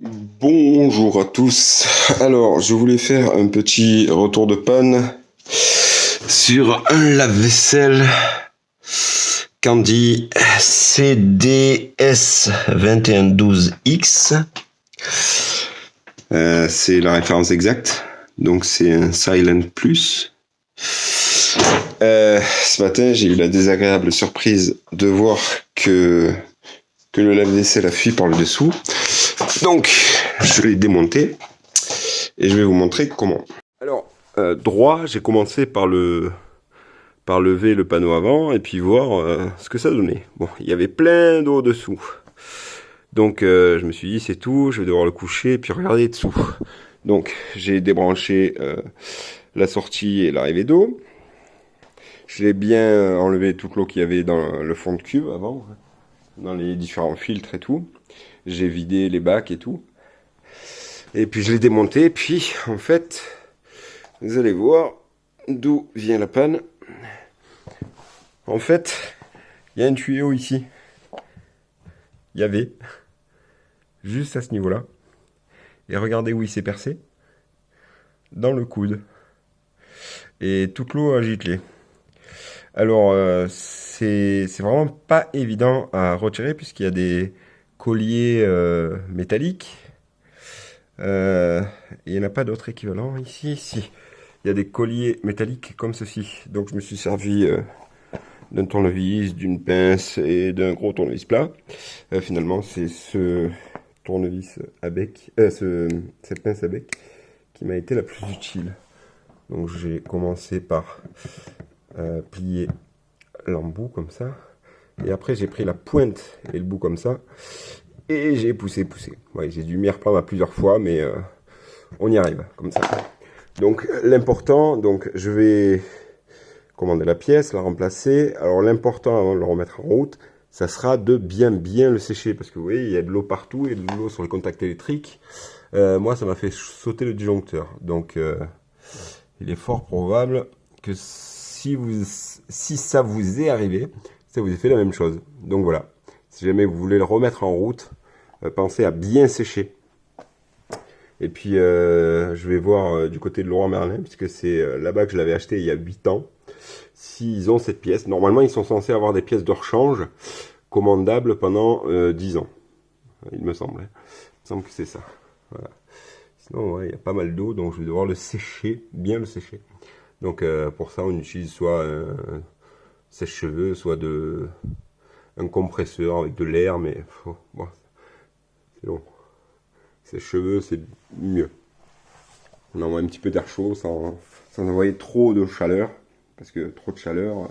Bonjour à tous. Alors, je voulais faire un petit retour de panne sur un lave-vaisselle Candy CDS2112X. C'est la référence exacte. Donc, c'est un Silent Plus. Ce matin, j'ai eu la désagréable surprise de voir que le lave-vaisselle a fui par le dessous. Donc, je l'ai démonté et je vais vous montrer comment. Alors, droit, j'ai commencé par lever le panneau avant et puis voir ce que ça donnait. Bon, il y avait plein d'eau dessous. Donc, je me suis dit, c'est tout, je vais devoir le coucher et puis regarder dessous. Donc, j'ai débranché la sortie et l'arrivée d'eau. Je l'ai bien enlevé toute l'eau qu'il y avait dans le fond de cuve avant, dans les différents filtres et tout. J'ai vidé les bacs et tout. Et puis je l'ai démonté, et puis en fait, vous allez voir d'où vient la panne. En fait, il y a un tuyau ici. Il y avait, juste à ce niveau-là. Et regardez où il s'est percé. Dans le coude. Et toute l'eau a giclé. Alors, c'est vraiment pas évident à retirer, puisqu'il y a des colliers métalliques. Il n'y en a pas d'autre équivalent ici. Si. Il y a des colliers métalliques comme ceci. Donc je me suis servi d'un tournevis, d'une pince et d'un gros tournevis plat. Finalement, c'est ce tournevis à bec, cette pince à bec qui m'a été la plus utile. Donc j'ai commencé par plier l'embout comme ça. Et après j'ai pris la pointe et le bout comme ça. Et j'ai poussé. Ouais, j'ai dû m'y reprendre à plusieurs fois, mais on y arrive comme ça. Donc l'important, donc je vais commander la pièce, la remplacer. Alors l'important avant de le remettre en route, ça sera de bien le sécher, parce que vous voyez, il y a de l'eau partout et de l'eau sur les contacts électriques. Moi, ça m'a fait sauter le disjoncteur. Donc il est fort probable que si ça vous est arrivé, ça vous ait fait la même chose. Donc voilà, si jamais vous voulez le remettre en route, pensez à bien sécher. Et puis, je vais voir du côté de Leroy Merlin, puisque c'est là-bas que je l'avais acheté il y a 8 ans. S'ils ont cette pièce, normalement, ils sont censés avoir des pièces de rechange commandables pendant 10 ans. Il me semble. Il me semble que c'est ça. Voilà. Sinon, ouais, il y a pas mal d'eau, donc je vais devoir le sécher, bien le sécher. Donc, pour ça, on utilise soit un sèche-cheveux, soit un compresseur avec de l'air, mais bon, c'est long. Sèche-cheveux, c'est mieux. On envoie un petit peu d'air chaud sans envoyer trop de chaleur, parce que trop de chaleur,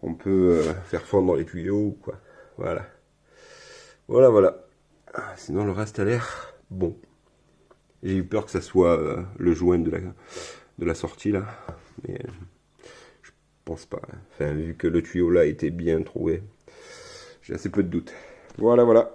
on peut faire fondre les tuyaux ou quoi. Voilà. Voilà. Sinon le reste a l'air bon. J'ai eu peur que ça soit le joint de la sortie là, mais je pense pas. Enfin, vu que le tuyau là était bien trouvé, j'ai assez peu de doute. Voilà.